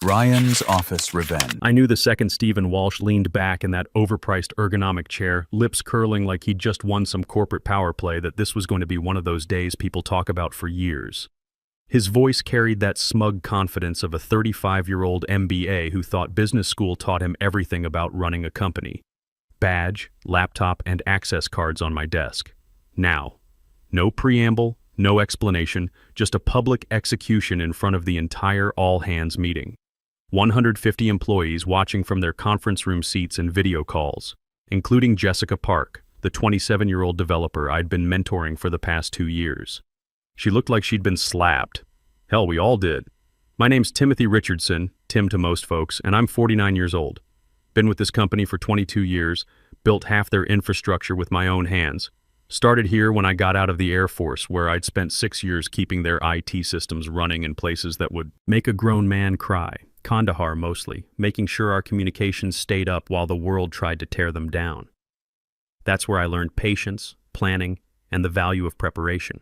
Ryan's office revenge. I knew the second Stephen Walsh leaned back in that overpriced ergonomic chair, lips curling like he'd just won some corporate power play, that this was going to be one of those days people talk about for years. His voice carried that smug confidence of a 35-year-old MBA who thought business school taught him everything about running a company. Badge, laptop, and access cards on my desk. Now. No preamble, no explanation, just a public execution in front of the entire all-hands meeting. 150 employees watching from their conference room seats and video calls, including Jessica Park, the 27-year-old developer I'd been mentoring for the past 2 years. She looked like she'd been slapped. Hell, we all did. My name's Timothy Richardson, Tim to most folks, and I'm 49 years old. Been with this company for 22 years, built half their infrastructure with my own hands. Started here when I got out of the Air Force, where I'd spent 6 years keeping their IT systems running in places that would make a grown man cry. Kandahar mostly, making sure our communications stayed up while the world tried to tear them down. That's where I learned patience, planning, and the value of preparation.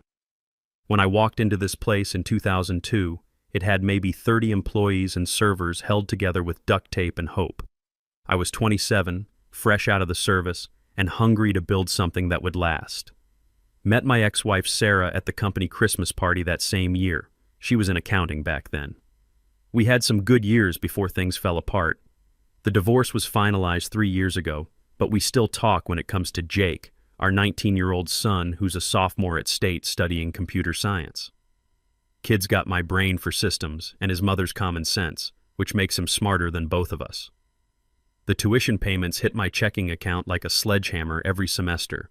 When I walked into this place in 2002, it had maybe 30 employees and servers held together with duct tape and hope. I was 27, fresh out of the service, and hungry to build something that would last. Met my ex-wife Sarah at the company Christmas party that same year. She was in accounting back then. We had some good years before things fell apart. The divorce was finalized 3 years ago, but we still talk when it comes to Jake, our 19-year-old son who's a sophomore at State studying computer science. Kid's got my brain for systems and his mother's common sense, which makes him smarter than both of us. The tuition payments hit my checking account like a sledgehammer every semester.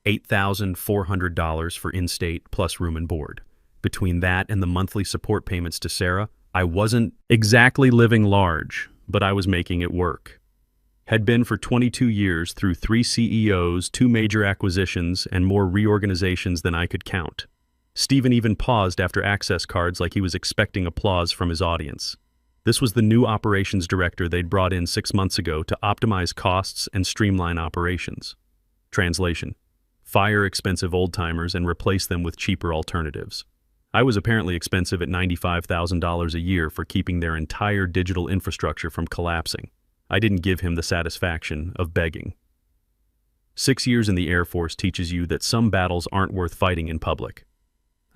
$8,400 for in-state plus room and board. Between that and the monthly support payments to Sarah, I wasn't exactly living large, but I was making it work. Had been for 22 years through 3 CEOs, 2 major acquisitions, and more reorganizations than I could count. Stephen even paused after access cards like he was expecting applause from his audience. This was the new operations director they'd brought in 6 months ago to optimize costs and streamline operations. Translation: fire expensive old-timers and replace them with cheaper alternatives. I was apparently expensive at $95,000 a year for keeping their entire digital infrastructure from collapsing. I didn't give him the satisfaction of begging. 6 years in the Air Force teaches you that some battles aren't worth fighting in public.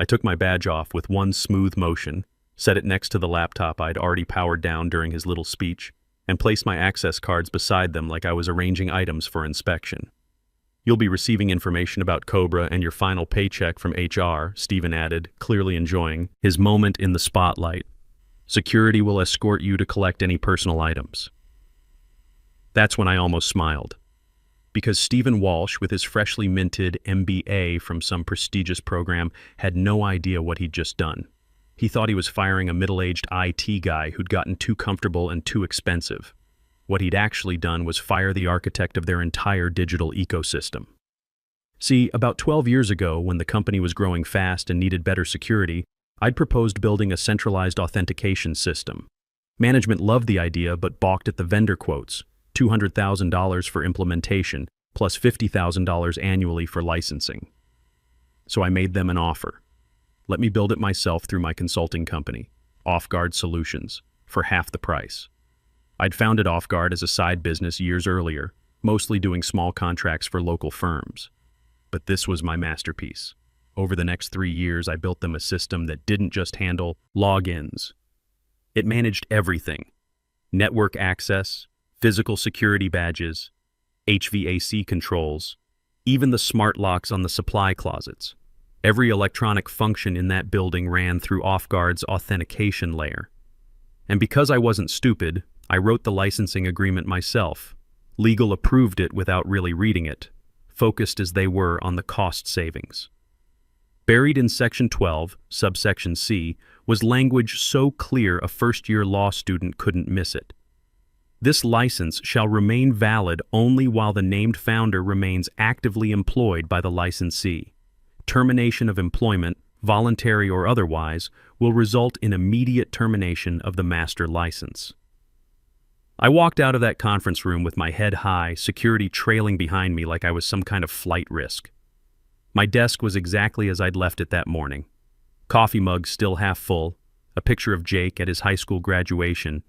I took my badge off with one smooth motion, set it next to the laptop I'd already powered down during his little speech, and placed my access cards beside them like I was arranging items for inspection. You'll be receiving information about Cobra and your final paycheck from HR, Stephen added, clearly enjoying his moment in the spotlight. Security will escort you to collect any personal items. That's when I almost smiled. Because Stephen Walsh, with his freshly minted MBA from some prestigious program, had no idea what he'd just done. He thought he was firing a middle-aged IT guy who'd gotten too comfortable and too expensive. What he'd actually done was fire the architect of their entire digital ecosystem. See, about 12 years ago, when the company was growing fast and needed better security, I'd proposed building a centralized authentication system. Management loved the idea but balked at the vendor quotes, $200,000 for implementation, plus $50,000 annually for licensing. So I made them an offer. Let me build it myself through my consulting company, Off Guard Solutions, for half the price. I'd founded Off Guard as a side business years earlier, mostly doing small contracts for local firms. But this was my masterpiece. Over the next 3 years, I built them a system that didn't just handle logins. It managed everything: network access, physical security badges, HVAC controls, even the smart locks on the supply closets. Every electronic function in that building ran through Off Guard's authentication layer. And because I wasn't stupid, I wrote the licensing agreement myself. Legal approved it without really reading it, focused as they were on the cost savings. Buried in Section 12, subsection C, was language so clear a first-year law student couldn't miss it. This license shall remain valid only while the named founder remains actively employed by the licensee. Termination of employment, voluntary or otherwise, will result in immediate termination of the master license. I walked out of that conference room with my head high, security trailing behind me like I was some kind of flight risk. My desk was exactly as I'd left it that morning. Coffee mug still half full, a picture of Jake at his high school graduation,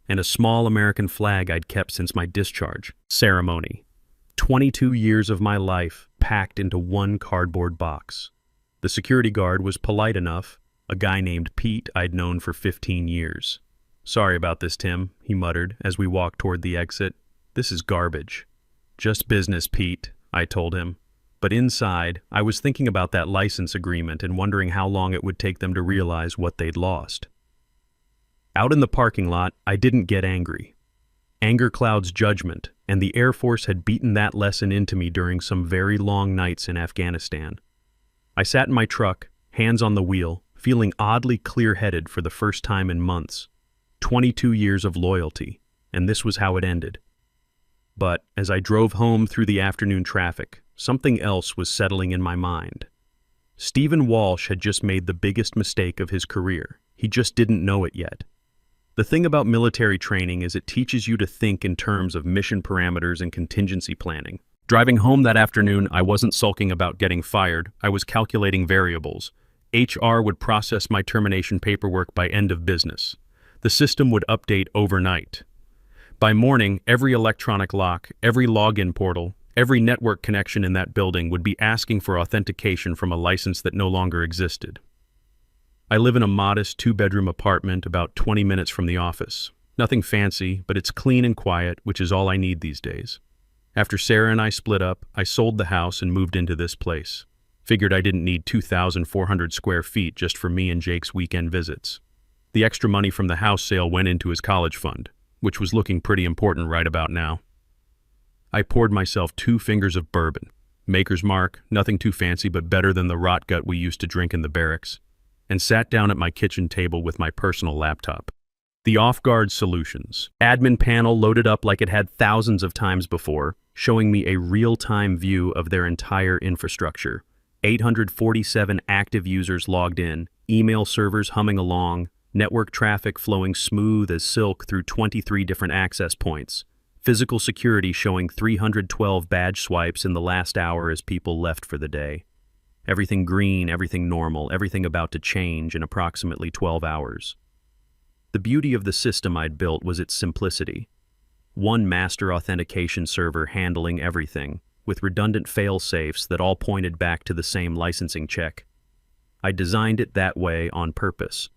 and a small American flag I'd kept since my discharge ceremony. 22 years of my life packed into one cardboard box. The security guard was polite enough, a guy named Pete I'd known for 15 years. "Sorry about this, Tim," he muttered as we walked toward the exit. "This is garbage." "Just business, Pete," I told him. But inside, I was thinking about that license agreement and wondering how long it would take them to realize what they'd lost. Out in the parking lot, I didn't get angry. Anger clouds judgment, and the Air Force had beaten that lesson into me during some very long nights in Afghanistan. I sat in my truck, hands on the wheel, feeling oddly clear-headed for the first time in months. 22 years of loyalty, and this was how it ended. But as I drove home through the afternoon traffic, something else was settling in my mind. Stephen Walsh had just made the biggest mistake of his career. He just didn't know it yet. The thing about military training is it teaches you to think in terms of mission parameters and contingency planning. Driving home that afternoon, I wasn't sulking about getting fired. I was calculating variables. HR would process my termination paperwork by end of business. The system would update overnight. By morning, every electronic lock, every login portal, every network connection in that building would be asking for authentication from a license that no longer existed. I live in a modest 2-bedroom apartment about 20 minutes from the office. Nothing fancy, but it's clean and quiet, which is all I need these days. After Sarah and I split up, I sold the house and moved into this place. Figured I didn't need 2,400 square feet just for me and Jake's weekend visits. The extra money from the house sale went into his college fund, which was looking pretty important right about now. I poured myself 2 fingers of bourbon. Maker's Mark, nothing too fancy but better than the rot gut we used to drink in the barracks, and sat down at my kitchen table with my personal laptop. The Off-Guard Solutions admin panel loaded up like it had thousands of times before, showing me a real-time view of their entire infrastructure. 847 active users logged in, email servers humming along, network traffic flowing smooth as silk through 23 different access points, physical security showing 312 badge swipes in the last hour as people left for the day. Everything green, everything normal, everything about to change in approximately 12 hours. The beauty of the system I'd built was its simplicity. One master authentication server handling everything, with redundant fail-safes that all pointed back to the same licensing check. I designed it that way on purpose.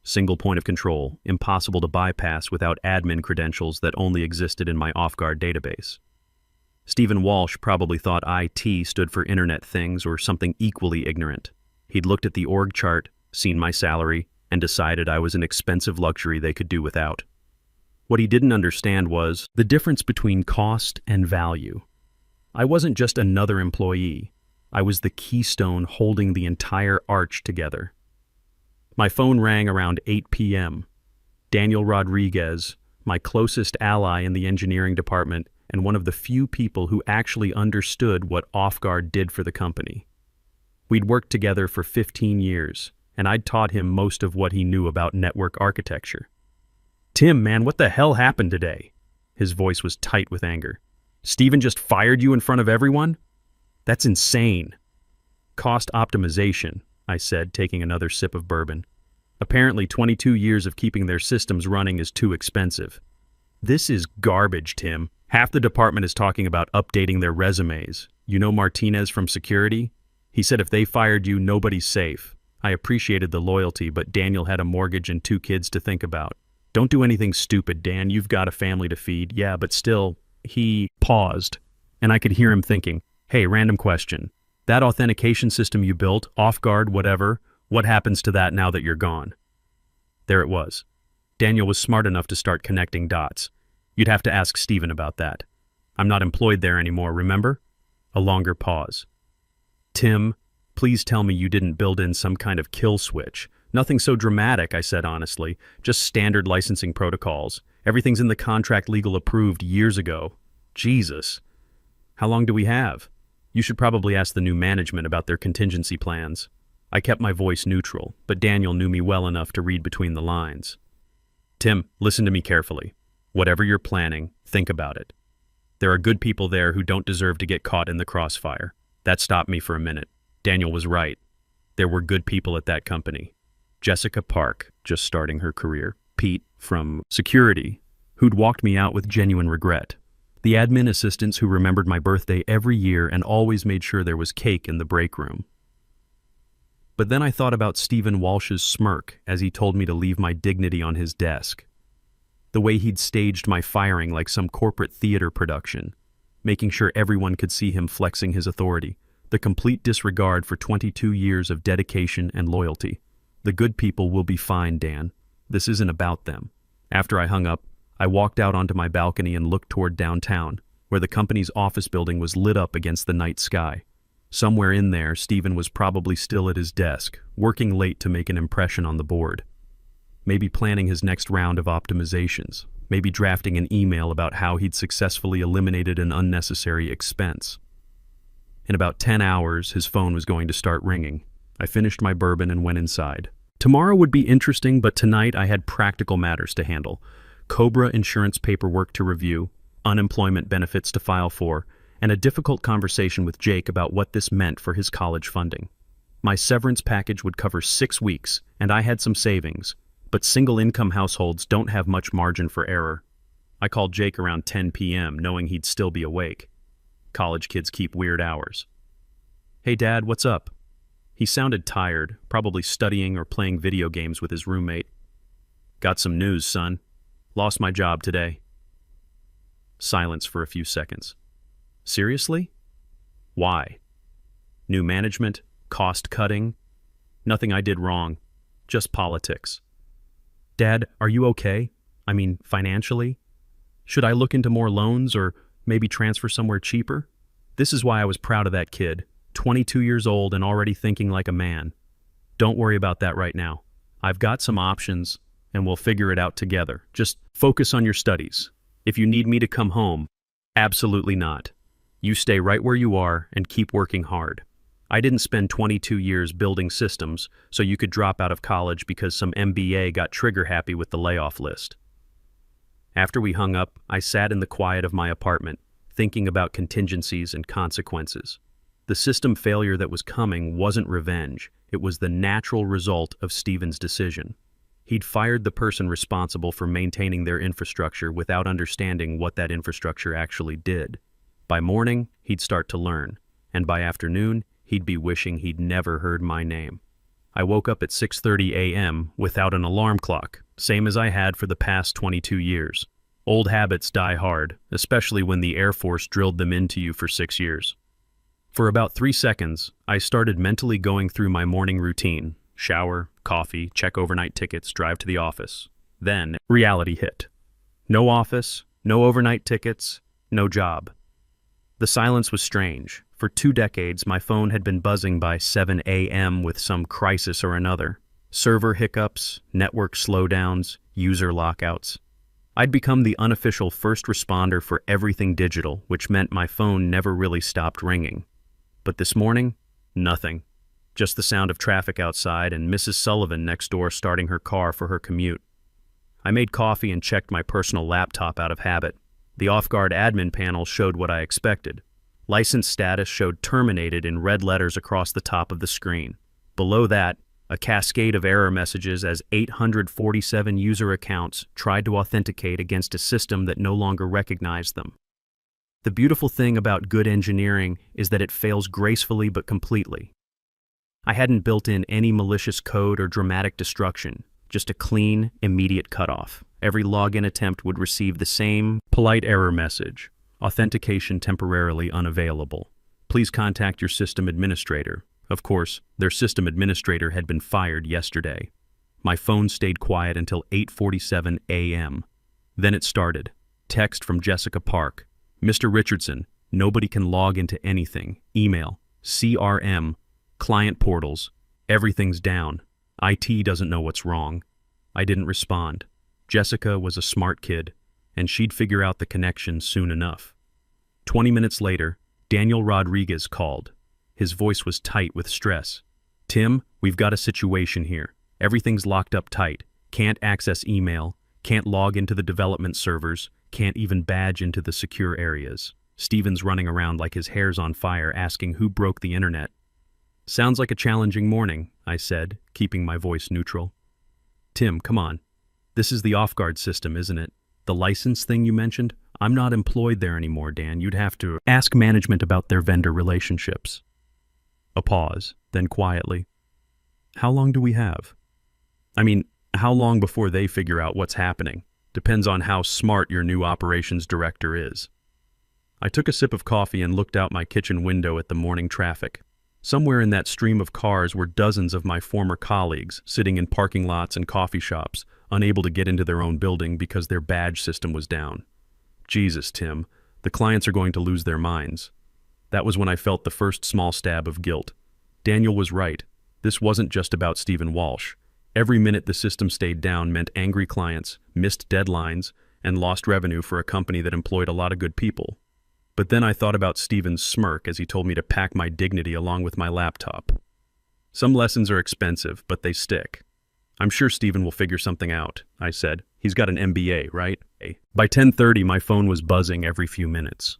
Single point of control, impossible to bypass without admin credentials that only existed in my Off-Guard database. Stephen Walsh probably thought IT stood for Internet Things or something equally ignorant. He'd looked at the org chart, seen my salary, and decided I was an expensive luxury they could do without. What he didn't understand was the difference between cost and value. I wasn't just another employee. I was the keystone holding the entire arch together. My phone rang around 8 p.m. Daniel Rodriguez, my closest ally in the engineering department and one of the few people who actually understood what Off-Guard did for the company. We'd worked together for 15 years, and I'd taught him most of what he knew about network architecture. "Tim, man, what the hell happened today?" His voice was tight with anger. "Stephen just fired you in front of everyone? That's insane." "Cost optimization," I said, taking another sip of bourbon. "Apparently 22 years of keeping their systems running is too expensive." "This is garbage, Tim. Half the department is talking about updating their resumes. You know Martinez from security? He said if they fired you, nobody's safe. I appreciated the loyalty, but Daniel had a mortgage and 2 kids to think about. Don't do anything stupid, Dan. You've got a family to feed." "Yeah, but still..." He paused, and I could hear him thinking, "Hey, random question. That authentication system you built, Off-Guard, whatever, what happens to that now that you're gone?" There it was. Daniel was smart enough to start connecting dots. "You'd have to ask Stephen about that. I'm not employed there anymore, remember?" A longer pause. "Tim, please tell me you didn't build in some kind of kill switch. Nothing so dramatic," I said honestly. "Just standard licensing protocols. Everything's in the contract legal approved years ago." "Jesus. How long do we have? You should probably ask the new management about their contingency plans." I kept my voice neutral, but Daniel knew me well enough to read between the lines. "Tim, listen to me carefully. Whatever you're planning, think about it. There are good people there who don't deserve to get caught in the crossfire." That stopped me for a minute. Daniel was right. There were good people at that company. Jessica Park, just starting her career. Pete, from security, who'd walked me out with genuine regret. The admin assistants who remembered my birthday every year and always made sure there was cake in the break room. But then I thought about Stephen Walsh's smirk as he told me to leave my dignity on his desk. The way he'd staged my firing like some corporate theater production, making sure everyone could see him flexing his authority. The complete disregard for 22 years of dedication and loyalty. The good people will be fine, Dan. This isn't about them. After I hung up, I walked out onto my balcony and looked toward downtown, where the company's office building was lit up against the night sky. Somewhere in there, Stephen was probably still at his desk, working late to make an impression on the board. Maybe planning his next round of optimizations. Maybe drafting an email about how he'd successfully eliminated an unnecessary expense. In about 10 hours, his phone was going to start ringing. I finished my bourbon and went inside. Tomorrow would be interesting, but tonight I had practical matters to handle. Cobra insurance paperwork to review, unemployment benefits to file for, and a difficult conversation with Jake about what this meant for his college funding. My severance package would cover 6 weeks, and I had some savings, but single-income households don't have much margin for error. I called Jake around 10 p.m., knowing he'd still be awake. College kids keep weird hours. "Hey, Dad, what's up?" He sounded tired, probably studying or playing video games with his roommate. "Got some news, son. Lost my job today." Silence for a few seconds. "Seriously? Why?" "New management, cost cutting. Nothing I did wrong, just politics." "Dad, are you okay? I mean, financially? Should I look into more loans or maybe transfer somewhere cheaper?" This is why I was proud of that kid, 22 years old and already thinking like a man. "Don't worry about that right now. I've got some options and we'll figure it out together. Just focus on your studies. If you need me to come home, absolutely not. You stay right where you are and keep working hard. I didn't spend 22 years building systems so you could drop out of college because some MBA got trigger happy with the layoff list." After we hung up, I sat in the quiet of my apartment, thinking about contingencies and consequences. The system failure that was coming wasn't revenge. It was the natural result of Stephen's decision. He'd fired the person responsible for maintaining their infrastructure without understanding what that infrastructure actually did. By morning, he'd start to learn, and by afternoon, he'd be wishing he'd never heard my name. I woke up at 6:30 a.m. without an alarm clock, same as I had for the past 22 years. Old habits die hard, especially when the Air Force drilled them into you for 6 years. For about 3 seconds, I started mentally going through my morning routine. Shower, coffee, check overnight tickets, drive to the office. Then, reality hit. No office, no overnight tickets, no job. The silence was strange. For 2 decades, my phone had been buzzing by 7 a.m. with some crisis or another. Server hiccups, network slowdowns, user lockouts. I'd become the unofficial first responder for everything digital, which meant my phone never really stopped ringing. But this morning, nothing. Just the sound of traffic outside and Mrs. Sullivan next door starting her car for her commute. I made coffee and checked my personal laptop out of habit. The off-guard admin panel showed what I expected. License status showed terminated in red letters across the top of the screen. Below that, a cascade of error messages as 847 user accounts tried to authenticate against a system that no longer recognized them. The beautiful thing about good engineering is that it fails gracefully but completely. I hadn't built in any malicious code or dramatic destruction, just a clean, immediate cutoff. Every login attempt would receive the same polite error message: authentication temporarily unavailable. Please contact your system administrator. Of course, their system administrator had been fired yesterday. My phone stayed quiet until 8:47 a.m. Then it started. Text from Jessica Park. "Mr. Richardson, nobody can log into anything. Email, CRM, client portals. Everything's down. IT doesn't know what's wrong." I didn't respond. Jessica was a smart kid, and she'd figure out the connection soon enough. 20 minutes later, Daniel Rodriguez called. His voice was tight with stress. "Tim, we've got a situation here. Everything's locked up tight. Can't access email, can't log into the development servers, can't even badge into the secure areas. Steven's running around like his hair's on fire asking who broke the internet." "Sounds like a challenging morning," I said, keeping my voice neutral. Tim, come on. This is the off-guard system, isn't it? The license thing you mentioned? I'm not employed there anymore, Dan. You'd have to ask management about their vendor relationships. A pause, then quietly. How long do we have? I mean, how long before they figure out what's happening? Depends on how smart your new operations director is. I took a sip of coffee and looked out my kitchen window at the morning traffic. Somewhere in that stream of cars were dozens of my former colleagues sitting in parking lots and coffee shops, unable to get into their own building because their badge system was down. Jesus, Tim, the clients are going to lose their minds. That was when I felt the first small stab of guilt. Daniel was right. This wasn't just about Stephen Walsh. Every minute the system stayed down meant angry clients, missed deadlines, and lost revenue for a company that employed a lot of good people. But then I thought about Stephen's smirk as he told me to pack my dignity along with my laptop. Some lessons are expensive, but they stick. I'm sure Stephen will figure something out, I said. He's got an MBA, right? By 10:30, my phone was buzzing every few minutes.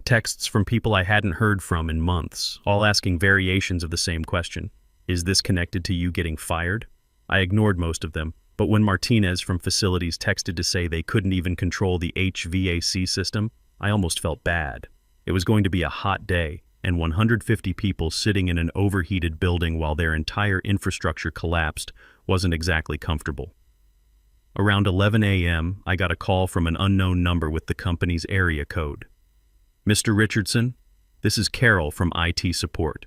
Texts from people I hadn't heard from in months, all asking variations of the same question. Is this connected to you getting fired? I ignored most of them, but when Martinez from facilities texted to say they couldn't even control the HVAC system, I almost felt bad. It was going to be a hot day, and 150 people sitting in an overheated building while their entire infrastructure collapsed wasn't exactly comfortable. Around 11 a.m., I got a call from an unknown number with the company's area code. Mr. Richardson, this is Carol from IT support.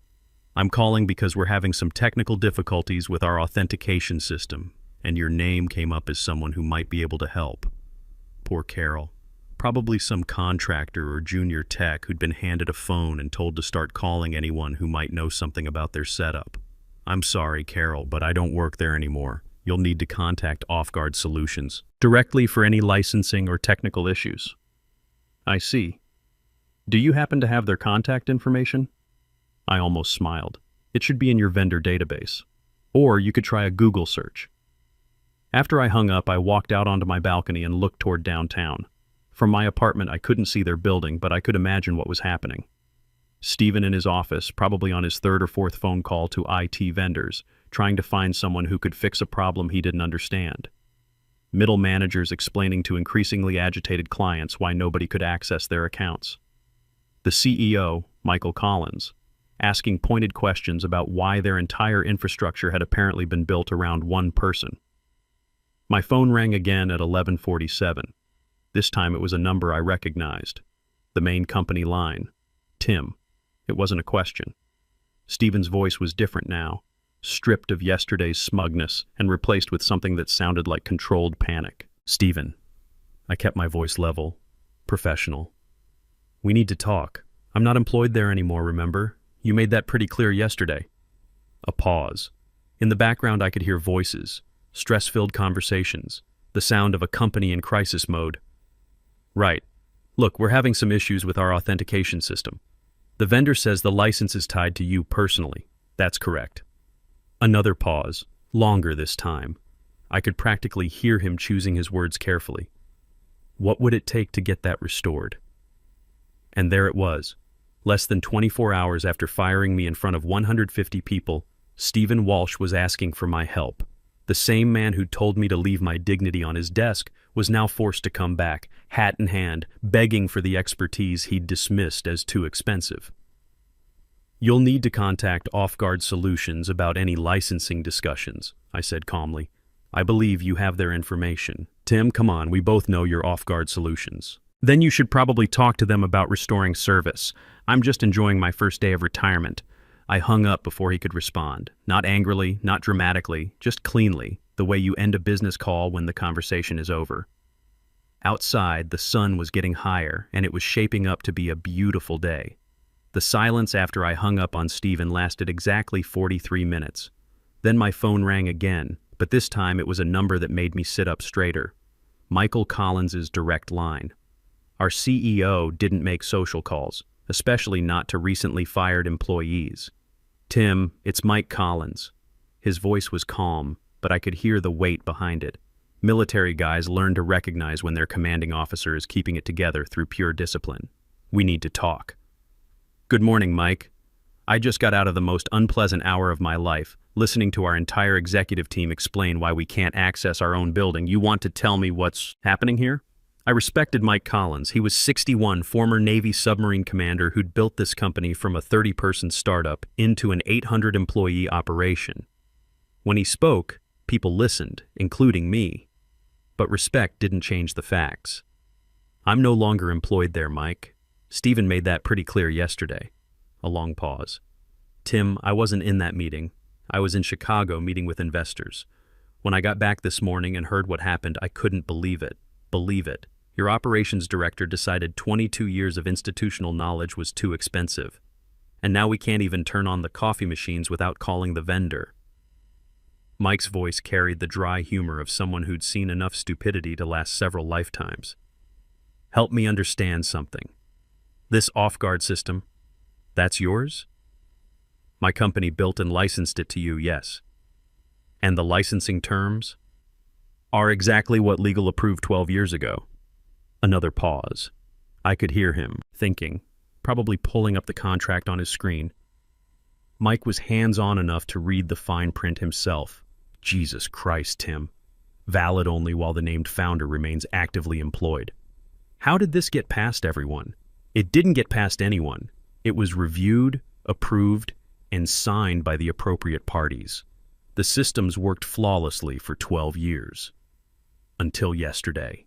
I'm calling because we're having some technical difficulties with our authentication system, and your name came up as someone who might be able to help. Poor Carol. Probably some contractor or junior tech who'd been handed a phone and told to start calling anyone who might know something about their setup. I'm sorry, Carol, but I don't work there anymore. You'll need to contact Off-Guard Solutions directly for any licensing or technical issues. I see. Do you happen to have their contact information? I almost smiled. It should be in your vendor database. Or you could try a Google search. After I hung up, I walked out onto my balcony and looked toward downtown. From my apartment, I couldn't see their building, but I could imagine what was happening. Stephen in his office, probably on his third or fourth phone call to IT vendors, trying to find someone who could fix a problem he didn't understand. Middle managers explaining to increasingly agitated clients why nobody could access their accounts. The CEO, Michael Collins, asking pointed questions about why their entire infrastructure had apparently been built around one person. My phone rang again at 11:47. This time it was a number I recognized. The main company line. Tim. It wasn't a question. Stephen's voice was different now, stripped of yesterday's smugness and replaced with something that sounded like controlled panic. Stephen. I kept my voice level, professional. We need to talk. I'm not employed there anymore, remember? You made that pretty clear yesterday. A pause. In the background I could hear voices, stress-filled conversations, the sound of a company in crisis mode. Right. Look, we're having some issues with our authentication system. The vendor says the license is tied to you personally. That's correct. Another pause, longer this time. I could practically hear him choosing his words carefully. What would it take to get that restored? And there it was. Less than 24 hours after firing me in front of 150 people, Stephen Walsh was asking for my help. The same man who'd told me to leave my dignity on his desk was now forced to come back, hat in hand, begging for the expertise he'd dismissed as too expensive. You'll need to contact Off-Guard Solutions about any licensing discussions, I said calmly. I believe you have their information. Tim, come on, we both know you're Off-Guard Solutions. Then you should probably talk to them about restoring service. I'm just enjoying my first day of retirement. I hung up before he could respond. Not angrily, not dramatically, just cleanly, the way you end a business call when the conversation is over. Outside, the sun was getting higher, and it was shaping up to be a beautiful day. The silence after I hung up on Stephen lasted exactly 43 minutes. Then my phone rang again, but this time it was a number that made me sit up straighter. Michael Collins's direct line. Our CEO didn't make social calls, especially not to recently fired employees. Tim, it's Mike Collins. His voice was calm, but I could hear the weight behind it. Military guys learn to recognize when their commanding officer is keeping it together through pure discipline. We need to talk. Good morning, Mike. I just got out of the most unpleasant hour of my life, listening to our entire executive team explain why we can't access our own building. You want to tell me what's happening here? I respected Mike Collins. He was 61, former Navy submarine commander who'd built this company from a 30-person startup into an 800-employee operation. When he spoke, people listened, including me. But respect didn't change the facts. I'm no longer employed there, Mike. Stephen made that pretty clear yesterday. A long pause. Tim, I wasn't in that meeting. I was in Chicago meeting with investors. When I got back this morning and heard what happened, I couldn't believe it. Believe it. Your operations director decided 22 years of institutional knowledge was too expensive. And now we can't even turn on the coffee machines without calling the vendor. Mike's voice carried the dry humor of someone who'd seen enough stupidity to last several lifetimes. Help me understand something. This off-guard system, that's yours? My company built and licensed it to you, yes. And the licensing terms are exactly what legal approved 12 years ago. Another pause. I could hear him, thinking, probably pulling up the contract on his screen. Mike was hands-on enough to read the fine print himself. Jesus Christ, Tim. Valid only while the named founder remains actively employed. How did this get past everyone? It didn't get past anyone. It was reviewed, approved, and signed by the appropriate parties. The systems worked flawlessly for 12 years. Until yesterday.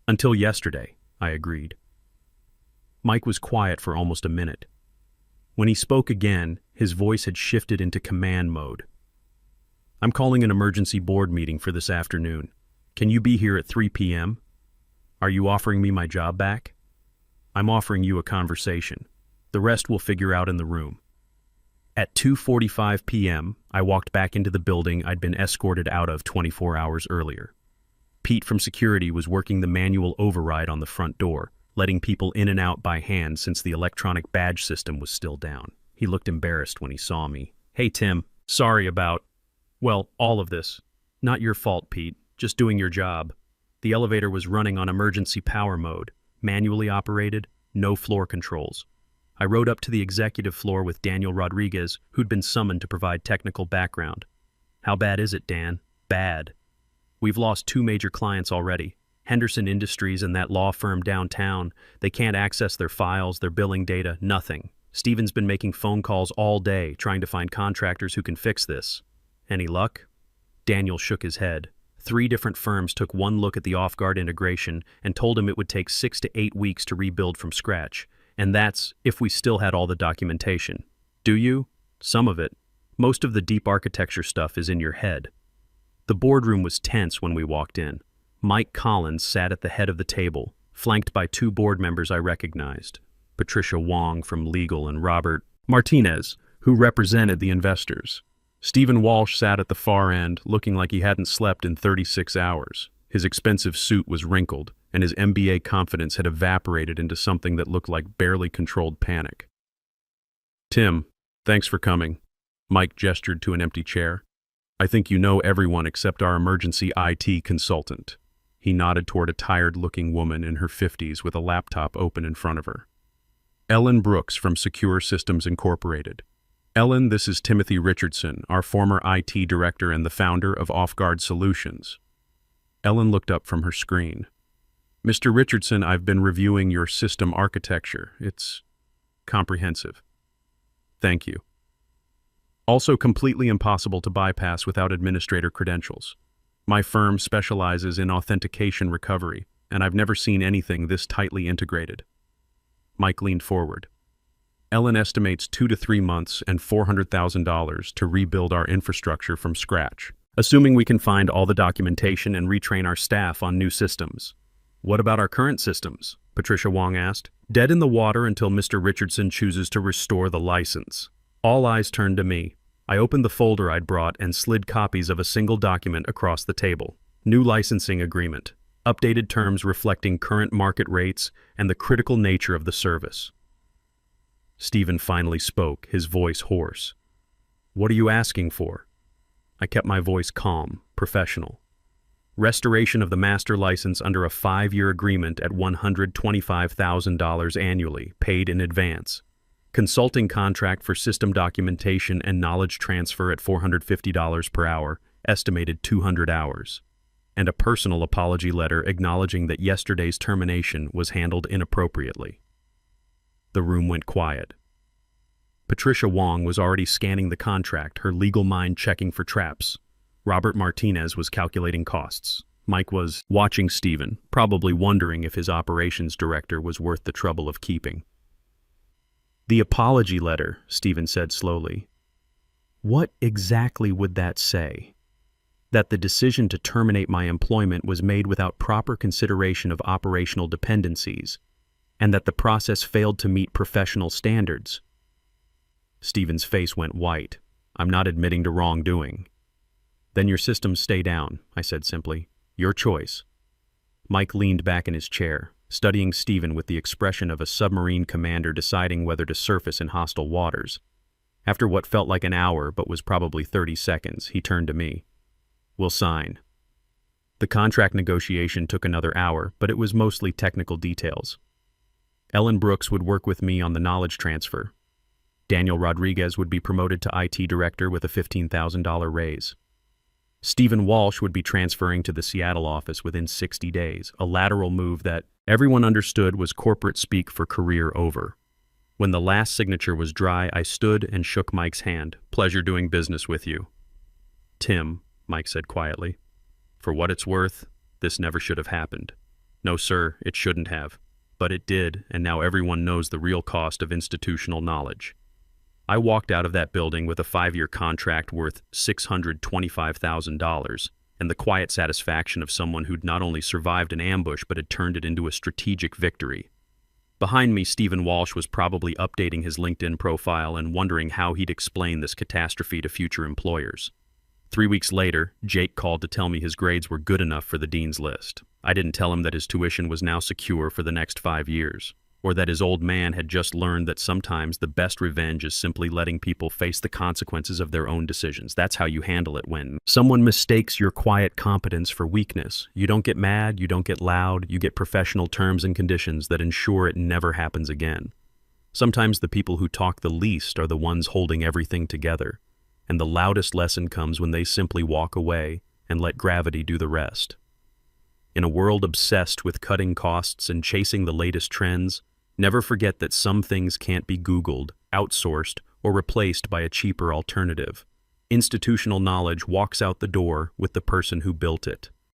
Until yesterday, I agreed. Mike was quiet for almost a minute. When he spoke again, his voice had shifted into command mode. I'm calling an emergency board meeting for this afternoon. Can you be here at 3 p.m.? Are you offering me my job back? I'm offering you a conversation. The rest we'll figure out in the room. At 2:45 p.m., I walked back into the building I'd been escorted out of 24 hours earlier. Pete from security was working the manual override on the front door, letting people in and out by hand since the electronic badge system was still down. He looked embarrassed when he saw me. Hey, Tim, sorry about, well, all of this. Not your fault, Pete. Just doing your job. The elevator was running on emergency power mode, manually operated, no floor controls. I rode up to the executive floor with Daniel Rodriguez, who'd been summoned to provide technical background. How bad is it, Dan? Bad. We've lost 2 major clients already. Henderson Industries and that law firm downtown. They can't access their files, their billing data, nothing. Stephen's been making phone calls all day, trying to find contractors who can fix this. Any luck? Daniel shook his head. 3 different firms took one look at the off-guard integration and told him it would take 6 to 8 weeks to rebuild from scratch. And that's if we still had all the documentation. Do you? Some of it. Most of the deep architecture stuff is in your head. The boardroom was tense when we walked in. Mike Collins sat at the head of the table, flanked by 2 board members I recognized, Patricia Wong from legal and Robert Martinez, who represented the investors. Stephen Walsh sat at the far end, looking like he hadn't slept in 36 hours. His expensive suit was wrinkled, and his MBA confidence had evaporated into something that looked like barely controlled panic. Tim, thanks for coming. Mike gestured to an empty chair. I think you know everyone except our emergency IT consultant. He nodded toward a tired-looking woman in her 50s with a laptop open in front of her. Ellen Brooks from Secure Systems Incorporated. Ellen, this is Timothy Richardson, our former IT director and the founder of Off-Guard Solutions. Ellen looked up from her screen. Mr. Richardson, I've been reviewing your system architecture. It's comprehensive. Thank you. Also completely impossible to bypass without administrator credentials. My firm specializes in authentication recovery, and I've never seen anything this tightly integrated. Mike leaned forward. Ellen estimates 2 to 3 months and $400,000 to rebuild our infrastructure from scratch, assuming we can find all the documentation and retrain our staff on new systems. What about our current systems? Patricia Wong asked. Dead in the water until Mr. Richardson chooses to restore the license. All eyes turned to me. I opened the folder I'd brought and slid copies of a single document across the table. New licensing agreement. Updated terms reflecting current market rates and the critical nature of the service. Stephen finally spoke, his voice hoarse. What are you asking for? I kept my voice calm, professional. Restoration of the master license under a 5-year agreement at $125,000 annually, paid in advance. Consulting contract for system documentation and knowledge transfer at $450 per hour, estimated 200 hours. And a personal apology letter acknowledging that yesterday's termination was handled inappropriately. The room went quiet. Patricia Wong was already scanning the contract, her legal mind checking for traps. Robert Martinez was calculating costs. Mike was watching Stephen, probably wondering if his operations director was worth the trouble of keeping. The apology letter, Stephen said slowly. What exactly would that say? That the decision to terminate my employment was made without proper consideration of operational dependencies, and that the process failed to meet professional standards. Stephen's face went white. I'm not admitting to wrongdoing. Then your systems stay down, I said simply. Your choice. Mike leaned back in his chair, studying Stephen with the expression of a submarine commander deciding whether to surface in hostile waters. After what felt like an hour but was probably 30 seconds, he turned to me. We'll sign. The contract negotiation took another hour, but it was mostly technical details. Ellen Brooks would work with me on the knowledge transfer. Daniel Rodriguez would be promoted to IT director with a $15,000 raise. Stephen Walsh would be transferring to the Seattle office within 60 days, a lateral move that everyone understood was corporate speak for career over. When the last signature was dry, I stood and shook Mike's hand. Pleasure doing business with you. Tim, Mike said quietly. For what it's worth, this never should have happened. No, sir, it shouldn't have. But it did, and now everyone knows the real cost of institutional knowledge. I walked out of that building with a 5-year contract worth $625,000 and the quiet satisfaction of someone who'd not only survived an ambush but had turned it into a strategic victory. Behind me, Stephen Walsh was probably updating his LinkedIn profile and wondering how he'd explain this catastrophe to future employers. 3 weeks later, Jake called to tell me his grades were good enough for the dean's list. I didn't tell him that his tuition was now secure for the next 5 years, or that his old man had just learned that sometimes the best revenge is simply letting people face the consequences of their own decisions. That's how you handle it when someone mistakes your quiet competence for weakness. You don't get mad, you don't get loud, you get professional terms and conditions that ensure it never happens again. Sometimes the people who talk the least are the ones holding everything together, and the loudest lesson comes when they simply walk away and let gravity do the rest. In a world obsessed with cutting costs and chasing the latest trends, never forget that some things can't be Googled, outsourced, or replaced by a cheaper alternative. Institutional knowledge walks out the door with the person who built it.